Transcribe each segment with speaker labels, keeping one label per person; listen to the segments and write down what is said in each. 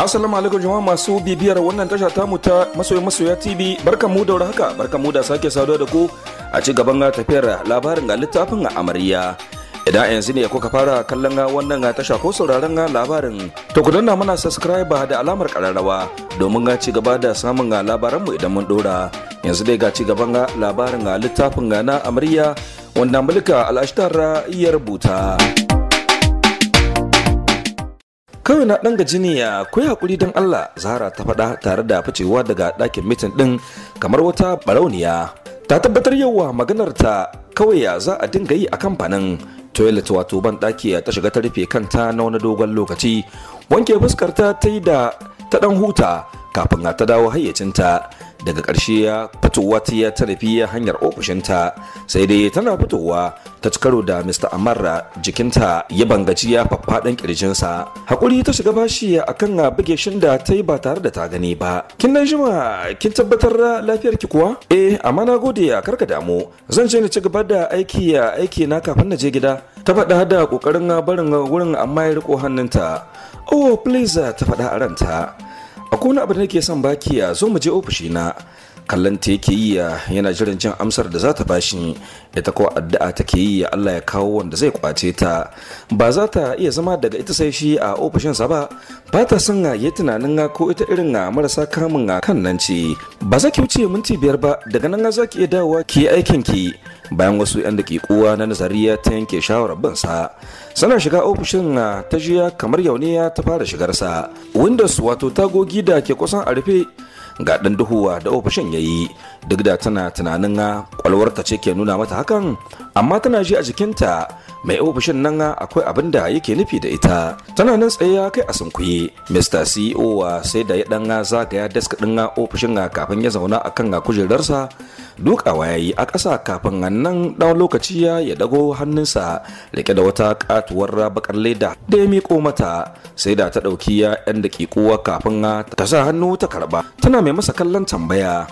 Speaker 1: Assalamu alaikum jama'a masu bibiyar wannan tasha tamu ta masoya TV. Barkanmu da warhaka, barkanmu da sake saduwa da ku a ci gaban tafiyar labarin littafin Amarya. Idan yanzu ne kuka fara kallon wannan tasha ko sauraron labarin, to ku danna mana subscribe da alamar kararrawa domin ci gaba da samun labaranmu idan mun dora. Yanzu dai ga ci gaban labarin littafin na Amarya wanda Mulka Al-Ashtar ya rubuta. Kawai na ɗan gaji ne ya koyi hakuri don Allah, Zahra ta faɗa tare da ficewa daga ɗakin mitin ɗin kamar wata barauniya. Ta tabbatar yawa maganar ta kawai ya za a dinga yi a kamfanin. Toilet wato ban ɗaki ta shiga ta rufe kanta na wani dogon lokaci. Wanke fuskar ta yi da ta ɗan huta kafin ta dawo hayyacinta. Daga ƙarshe ya fitowa ta nufi hanyar ofishinta, sai dai tana fitowa ta ci karo da Mr. Amarra. Jikinta ya bangaci ya faffaɗan ƙirjinsa. Hakuri ta shiga bashi akan buge shin da ta yi ba tare da ta gani ba. Kin dan jima kin tabbatar lafiyar ki kuwa? Amma na gode ya karka damu, zan je na ci gaba da aiki na kafin na je gida. Ta faɗa da ƙoƙarin barin wurin amma ya riko hannunta. Oh please, ta faɗa a ranta. Akwai wani abu da nake son baki, ya zo mu je ofishina. Kallon ta yake yi yana jiran jin amsar da za ta bashi. Ita ko addu'a take yi Allah ya kawo wanda zai kwace ta. Ba za ta iya zama daga ita sai shi a ofishinsa ba. Ba ta son yi tunanin ko ita irin marasa kamun kan nan ce. Ba za ki wuce minti 5 ba, daga nan za ki iya dawowa ki yi aikin ki. Bayan wasu 'yan daƙiƙuwa na nazariya ta yanke shawarar bin sa. Sana shiga ofishin ta jiya kamar yauniya ta fara shigarsa. Windows wato tagogi da ke kusan a rufe ga ɗan duhuwa da ofishin ya yi, duk da tana tunanin kwalwarta ce ke nuna mata hakan, amma tana ji a jikinta mai ofishin nan akwai abin da yake nufi da ita. Tana nan tsaye kai a sunkuye. Mr. CEO sai da ya ɗan zagaya desk ɗin ofishin kafin ya zauna akan kujerarsa. Dukawa ya yi a ƙasa kafin nan ɗan lokaci ya dago hannunsa rike da wata katuwar bakar leda da ya miƙo mata. Sai da ta ɗauki 'yan daƙiƙuwa kafin ta sa hannu ta karɓa. Tana mai masa kallon tambaya.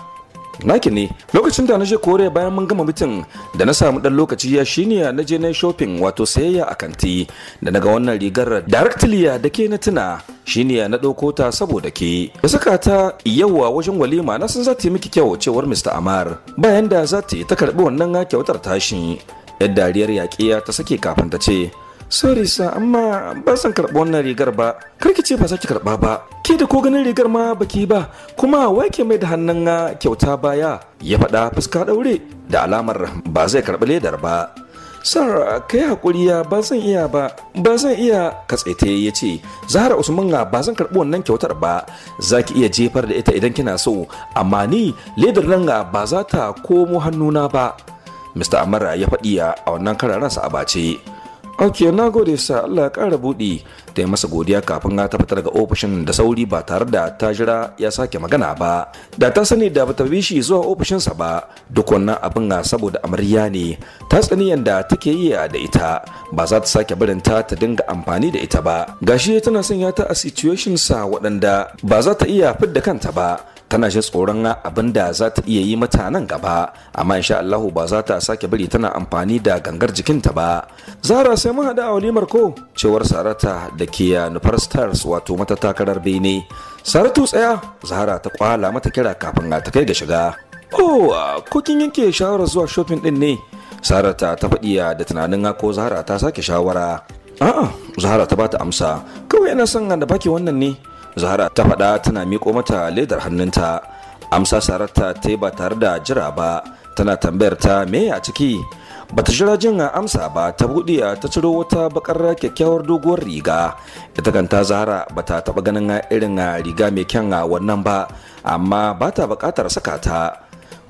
Speaker 1: Naki ne. Lokacin da na je Koriya bayan mun gama mitin da na samu dan lokaci shine na je na shopping wato sayayya a kanti, da naga wannan rigar directly da ke na tuna shine na dauko ta saboda ke. Da saka ta yawa wajen walima na san za ta yi miki kyau, cewar Mr. Amar. Bayan da za ta karbi wannan kyautar tashi, yadda dariyar yaƙiya ta sake kafin ta ce, sorry sa, amma ba san karɓi wannan rigar ba. Karki ce ba za ki karɓa ba, ke da ko ganin rigar ma baki ba, kuma wai ke mai da hannun kyauta baya, ya faɗa fuska ɗaure da alamar ba zai karɓi ledar ba. Sir, kai hakuri ba zan iya ba, katsaite ya ce. Zahra Usman ba zan karɓi wannan kyautar ba, za ki iya jefar da ita idan kina so, amma ni ledar nan ba za ta komo hannuna ba. Mr. Amara ya faɗi a wannan kararansa a bace. Ok, na gode sa, Allah ya ƙara buɗi. Ta yi masa godiya kafin ta fita daga ofishin da sauri ba tare da ta jira ya sake magana ba. Da ta sani da bata bi shi zuwa ofishinsa ba. Duk wannan abin saboda Amarya ne. Ta tsani yanda take yi da ita, ba za ta sake barin ta dinga amfani da ita ba. Gashi tana sanya ta a situations waɗanda ba za ta iya fidda kanta ba. Tana jin tsoron abin da za ta iya yi mata nan gaba, amma insha Allahu ba za ta sake bari tana amfani da gangar jikinta ba. Zahra, sai mun haɗa a walimar ko, cewar Sarata da ke nufar Stars wato matatakalar bene. Saratu tsaya, Zahra ta kwala mata kira kafin ta kai ga shiga. Oh, ko kin yanke shawarar zuwa shopping din ne? Sarata ta faɗi da tunanin ko Zahra ta sake shawara. A'a, Zahra ta bata amsa. Kawai ina son da baki wannan ne. Zahra ta faɗa tana miƙo mata ledar hannunta. Amsa Sarata ta yi ba tare da jira ba, tana tambayar ta me a ciki. Bata jira jin amsa ba, ta buɗe ta ciro wata bakar kyakkyawar doguwar riga. Ita kanta Zahra bata taɓa ganin irin riga mai kyan wannan ba, amma bata buƙatar saka ta.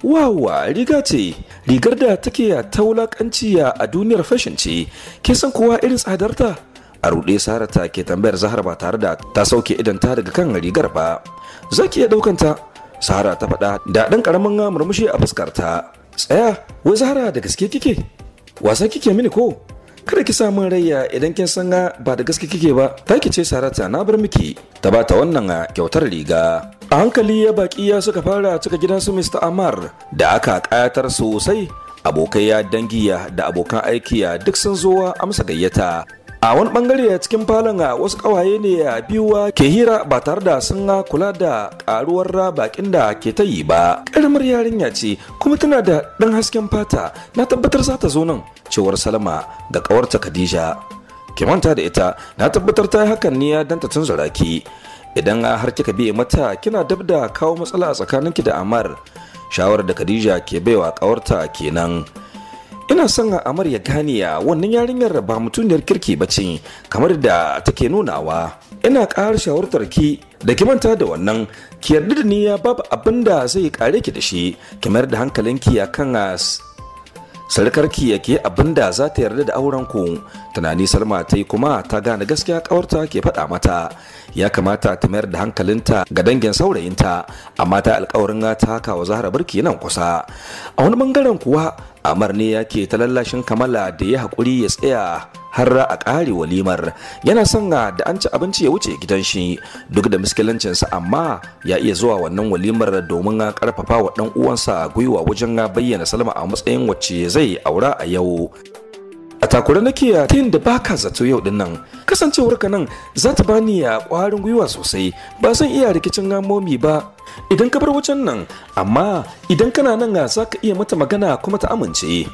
Speaker 1: Wawa, riga ce, rigar da take ta wulaƙanci a duniyar fashion ce. Ke san kowa irin tsadarta? A ruɗe Sarata ke tambayar Zahra ba tare da ta sauke idanta daga kan rigar ba. Za ki iya ɗaukanta? Zahra ta faɗa da ɗan ƙaramin murmushi a fuskarta. Tsaya, wai Zahra da gaske kike? Wasa kike mini ko? Kada ki samun rayya idan kin san ba da gaske kike ba. Taki ce Sarata, na bar miki. Ta bata wannan kyautar riga. A hankali baki suka fara cika gidansu Mr. Amar da aka ƙayatar sosai. Abokai dangi da abokan aiki duk sun zo amsa gayyata. a wani bangare a cikin falon a wasu kawaye ne a biyuwa ke hira ba tare da sun kula da karuwar bakin da ke ta yi ba. Karamar yarinya ce kuma tana da dan hasken fata, na tabbatar za ta zo nan, cewar Salma ga kawarta Khadija. Ki manta da ita, na tabbatar ta yi hakan ne dan ta tunzura ki. Idan har kika biye mata kina dab da kawo matsala tsakaninki da Amar. Shawarar da Khadija ke baiwa kawarta kenan. Ina son Amar ya gane wannan yarinyar ba mutuniyar kirki bace kamar da take nunawa. Ina ƙara shawartar ki da ki manta da wannan, ki yarda da ni babu abin da zai kare ki da shi, ki mayar da hankalinki akan sarkarki yake abin da za ta yarda da auren ku. Tunani Salma ta yi kuma ta gane gaskiya kawarta ke faɗa mata, ya kamata ta mayar da hankalinta ga dangin saurayinta, amma ta alƙawarin ta haka wa Zahra birki nan kusa. A wani bangaren kuwa Amar ne yake ta lallashin Kamala da ya haƙuri ya tsaya har a ƙare walimar, yana son da an ci abinci ya wuce gidan shi duk da miskilancinsa, amma ya iya zuwa wannan walimar domin ƙarfafa wa ɗan uwansa gwiwa wajen bayyana Salma a matsayin wacce zai aura a yau. A takura nake ta yin da baka zato yau din nan, kasancewar ka nan za ta bani ƙwarin gwiwa sosai, ba zan iya rikicin momi ba idan ka bar wajen nan, amma idan kana nan za ka iya mata magana kuma ta amince.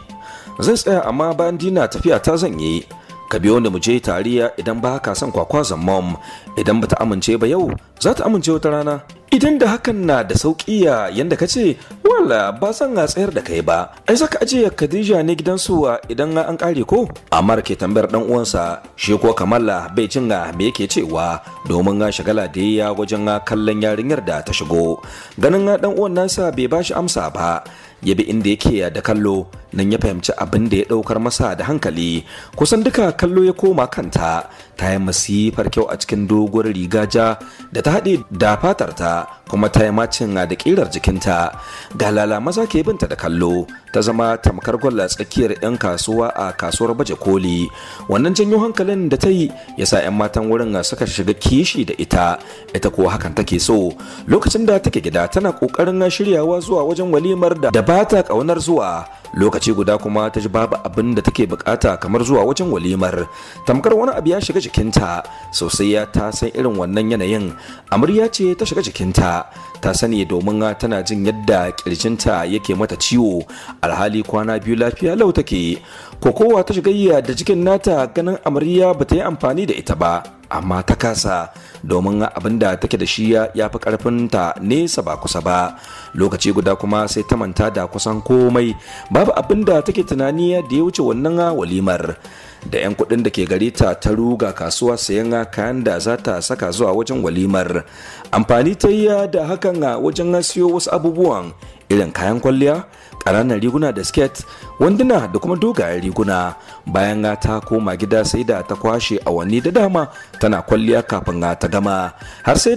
Speaker 1: Zan tsaya amma bayan dina tafiya ta zan yi, ka biyo ni mu je tariya idan ba ka son kwakwazon mom, idan bata amince ba yau za ta amince wata rana. Idan da hakan na da sauki yanda ka ce, wala ba zan tsayar da kai ba, ai zaka ajiye Khadija ne gidansu idan an kare ko? Amar ke tambayar dan uwansa, shi ko Kamala bai jin me yake cewa domin shagala da ya wajen kallon yarinyar da ta shigo. Ganin dan uwan nasa bai bashi amsa ba, ya bi inda yake da kallo, nan ya fahimci abin da ya daukar masa da hankali. Kusan duka kallo ya koma kanta, ta yi masifar kyau a cikin doguwar riga ja da ta haɗe da fatarta, kuma ta yi macin da ƙirar jikinta. Galala maza ke binta da kallo, ta zama tamkar gwalla tsakiyar 'yan kasuwa a kasuwar baje koli. Wannan janyo hankalin da ta yi ya sa 'yan matan wurin suka shiga kishi da ita kuwa hakan take so. Lokacin da take gida tana ƙoƙarin shiryawa zuwa wajen walimar da ba ta ƙaunar zuwa, lokaci guda kuma ta ji babu abin da take bukata kamar zuwa wajen walimar. Tamkar wani abu ya shiga jikinta sosai, ta san irin wannan yanayin. Amarya ce ta shiga jikinta, ta sani domin tana jin yadda kirjinta yake mata ciwo, alhali kwana biyu lafiya lau take. Kokowa ta shiga da jikin nata ganin amarya ba ta yi amfani da ita ba, amma ta kasa domin abin da take da shi ya fi karfinta nesa ba kusa ba. Lokaci guda kuma sai ta manta da kusan komai, babu abin da take tunani da ya wuce wannan walimar. Da 'yan kuɗin da ke gare ta ta ruga kasuwa sayan kayan da za ta saka zuwa wajen walimar. Amfani ta yi da hakan wajen siyo wasu abubuwan irin kayan kwalliya, ƙananan riguna da sket, wanduna da kuma dogayen riguna. Bayan ta koma gida sai da ta kwashe awanni da dama tana kwalliya kafin ta gama, har sai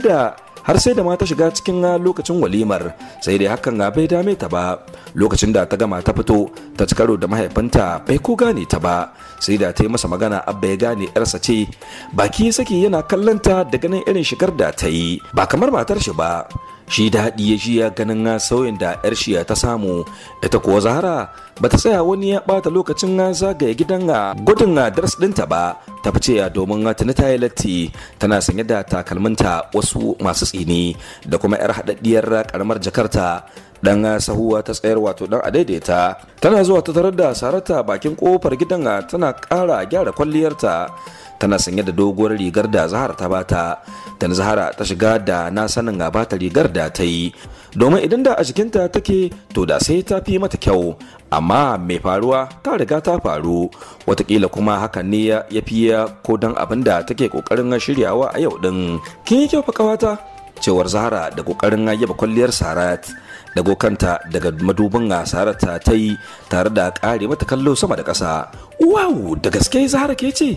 Speaker 1: da ma ta shiga cikin lokacin walimar, sai dai hakan bai dame ta ba. Lokacin da ta gama ta fito ta ci karo da mahaifinta, bai ko gane ta ba, sai da ta yi masa magana abba ya gane yarsa ce. Baki ya saki yana kallanta da ganin irin shigar da ta yi, ba kamar matar shi ba. Shi daɗi ya ji ya ganin sauyin da yar shi ta samu. Ita kuwa Zahra ba ta tsaya wani ya ɓata lokacin zagaye gidan gudun dars ɗinta ba, ta fice domin tuni ta yi latti. Tana sanye da takalminta wasu masu tsini da kuma yar haɗaɗɗiyar ƙaramar jakarta. Dan sahuwa ta tsayar wato dan adaidaita, tana zuwa ta tarar da Sarata bakin kofar gidan tana ƙara gyara kwalliyarta. Tana sanye da doguwar rigar da Zahra ta bata, dan Zahra ta shiga da na sanin bata rigar da ta yi, domin idan da a jikinta take to da sai ta fi mata kyau, amma mai faruwa ta riga ta faru. Watakila kuma hakan ne ya fiye ko dan abin da take kokarin shiryawa a yau din. Kin yi kyau fa kawata, cewar Zahra da kokarin yaba kwalliyar Sarat. Dago kanta daga madubin Sarat ta yi tare da kare mata kallo sama da ƙasa. Wow, da gaske Zahra ke ce?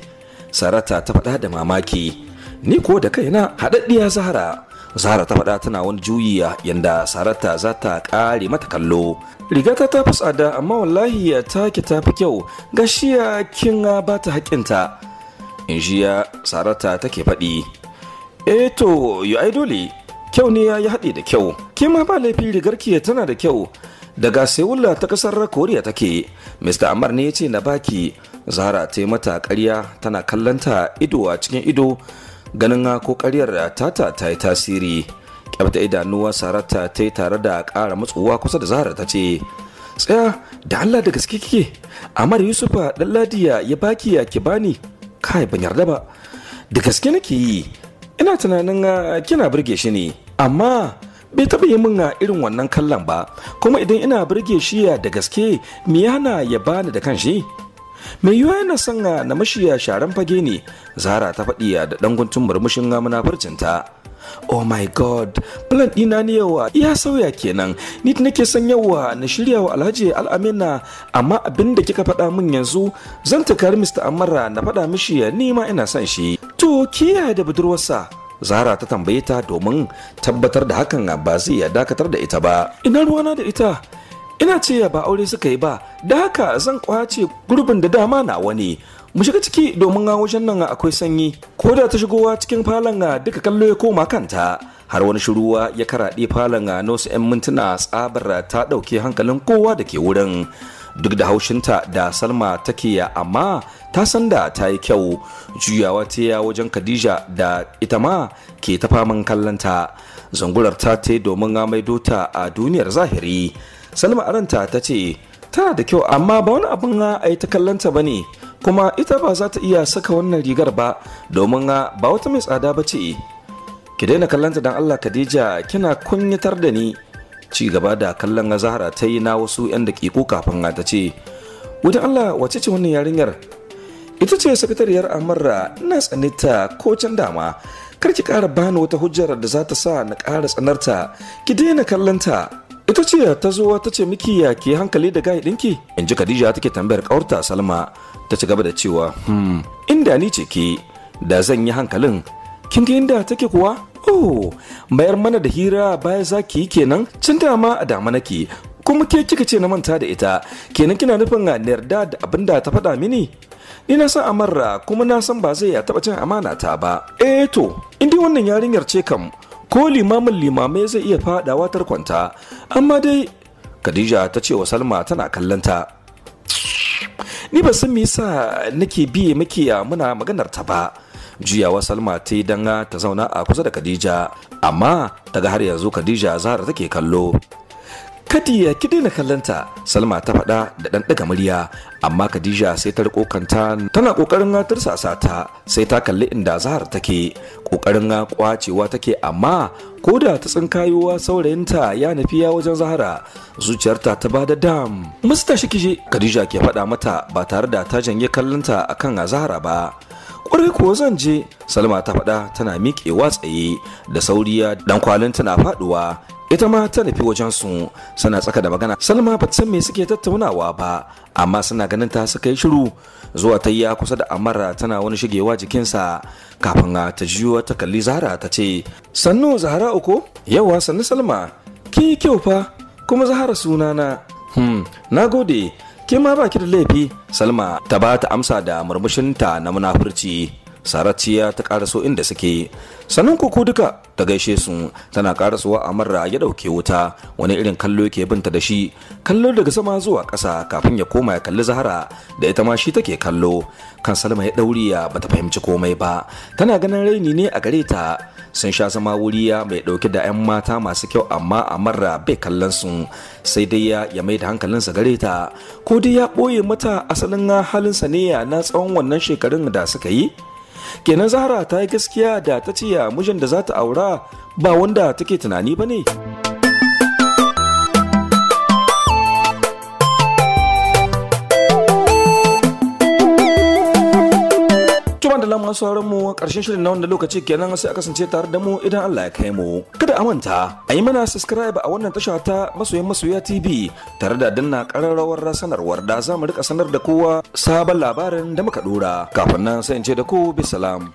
Speaker 1: Sarata ta faɗa da mamaki. Ni ko da kaina haɗaɗɗiya Zahra. Zahra ta faɗa tana wani juyi yanda Sarata za ta ƙare mata kallo. Rigata ta fi tsada amma wallahi take ta fi kyau, gashiya kin ba ta haƙƙinta, in jiya Sarata take faɗi. To yi ai dole, kyau ne ya haɗe da kyau, ke ma ba laifi rigarki tana da kyau. Daga Seoul ta kasar Koriya take. Mr. Amar ne ya ce na baki. Zahra ta yi mata ƙarya tana kallanta ido a cikin ido, ganin ko ƙaryar tata ta yi tasiri. Kyabta idanuwa Saratu ta yi tare da ƙara matsuwa kusa da Zahra ta ce, tsaya da Allah da gaske kike, Amar Yusufa Ɗanladiya ya baki ya ki bani? Kai ban yarda ba, da gaske nake yi, ina tunanin kina burge shi ne, amma bai taɓa yi min irin wannan kallon ba, kuma idan ina burge shi da gaske me yana ya bani da kanshi? Mai yiwuwa yana son na mashiya sharan fage ne, Zahra ta faɗi da ɗan guntun murmushin munafurcinta. Oh my god, plan ɗina ne yawa ya sauya kenan, ni nake son yawa na shirya wa Alhaji Al'amina, amma abin da kika faɗa min yanzu zan takari Mr. Amara na faɗa mishi ni ma ina son shi. To kiyaye da budurwarsa? Zahra ta tambaye ta domin tabbatar da hakan ba zai ya dakatar da ita ba. Ina ruwana da ita? Ina ce ba aure suka yi ba, da haka zan kwace gurbin da dama na wani. Mu shiga ciki domin wajen nan akwai sanyi. Ko da ta shigowa cikin falon duka kallo ya koma kanta, har wani shiruwa ya karaɗe falon na wasu 'yan mintuna. Tsabar ta ɗauke hankalin kowa da ke wurin, duk da haushinta da Salma take amma ta san da ta yi kyau. Juyawa ta ya wajen Khadija da ita ma ke ta faman kallanta. Zangurar ta domin maido ta a duniyar zahiri. Salma aranta ta ce tana da kyau amma ba wani abin a yi ta kallanta ba ne, kuma ita ba za ta iya saka wannan rigar ba domin ba wata mai tsada ba ce. Ki daina kallanta don Allah Khadija, kina kunyatar da ni. Ci gaba da kallon Zahra ta yi na wasu 'yan daƙiƙu kafin ta ce, wajen Allah wace ce wannan yarinyar? Ita ce sakatariyar Amarra, ina tsanita ko can dama. Kar ki ƙara bani wata hujjar da za ta sa na ƙara tsanarta, ki daina kallanta. Ita ce ta zo ta ce miki ya ke hankali da gayi ɗinki? In ji Khadija take tambayar ƙawarta Salma. Ta ci gaba da cewa inda ni ce ke da zan yi hankalin. Kin ga inda take kuwa? Oh, mayar mana da hira baya za ki yi kenan? Cin dama a dama nake, kuma ke kika ce na manta da ita, kenan kina nufin na yarda da abin da ta faɗa mini? Ni na san Amarra kuma na san ba zai ya taɓa cin amana ta ba. To, in dai wannan yarinyar ce kam, ko limamin limamai zai iya faɗawa tarkonta. Amma dai Khadija ta ce wa Salma tana kallanta, ni ba san me yasa nake biye miki muna maganar ta ba. Juyawa Salma ta yi dan ta zauna a kusa da Khadija, amma daga har yanzu Khadija Zahra take kallo. Kadiya ki daina kallanta, Salma ta faɗa da ɗan ɗaga murya, amma Khadija sai ta riko kanta tana ƙoƙarin tursasa ta, sai ta kalli inda Zahra take, ƙoƙarin kwacewa take, amma ko da ta tsinkayowa saurayinta ya nufi ya wajen Zahra, zuciyarta ta bada dam. Musta shi kije, Khadija ke faɗa mata ba tare da ta janye kallonta akan Zahra ba. Ƙwarai kuwa zan je, Salma ta faɗa tana miƙewa tsaye, da sauriya dan kwalin tana faɗuwa. Ita ma ta nufi wajen su, suna tsaka da magana. Salma ba ta san me suke tattaunawa ba, amma suna ganin ta suka yi shiru. Zuwa ta yi kusa da Amara tana wani shigewa jikinsa, kafin ta jiyo ta kalli Zahra ta ce, sannu Zahra uku? Yawa sannu Salma, ki kyau fa, kuma Zahra sunana. Na gode, ke ma ba ki da laifi. Salma ta ba ta amsa da murmushinta na munafurci. Saratiya ta karaso inda suke, sannan kuku duka ta gaishe su. Tana karasowa Amarra ya dauke wuta, wani irin kallo yake binta da shi, kallo daga sama zuwa ƙasa kafin ya koma ya kalli Zahra da ita ma shi take kallo. Kan Salma ya dauriya bata fahimci komai ba, tana ganin raini ne a gare ta. Sun sha zama wuriya mai dauke da 'yan mata masu kyau, amma Amarra bai kallon su, sai dai ya mai da hankalinsa gare ta, ko dai ya ɓoye mata asalin halinsa ne na tsawon wannan shekarun da suka yi. Kenan Zahra ta yi gaskiya da ta ce mijin da za ta aura ba wanda take tunani ba ne. Tuma da lamar sauran mu karshen shirin na wanda lokaci kenan, sai a kasance tare da mu idan Allah ya kai mu. Kada a manta a yi mana subscribe a wannan tasha ta Masoyan Masoya TV, tare da danna kararrawar sanarwar da za mu rika sanar da kowa sabon labarin da muka dora. Kafin nan sai in ce da ku bisalam.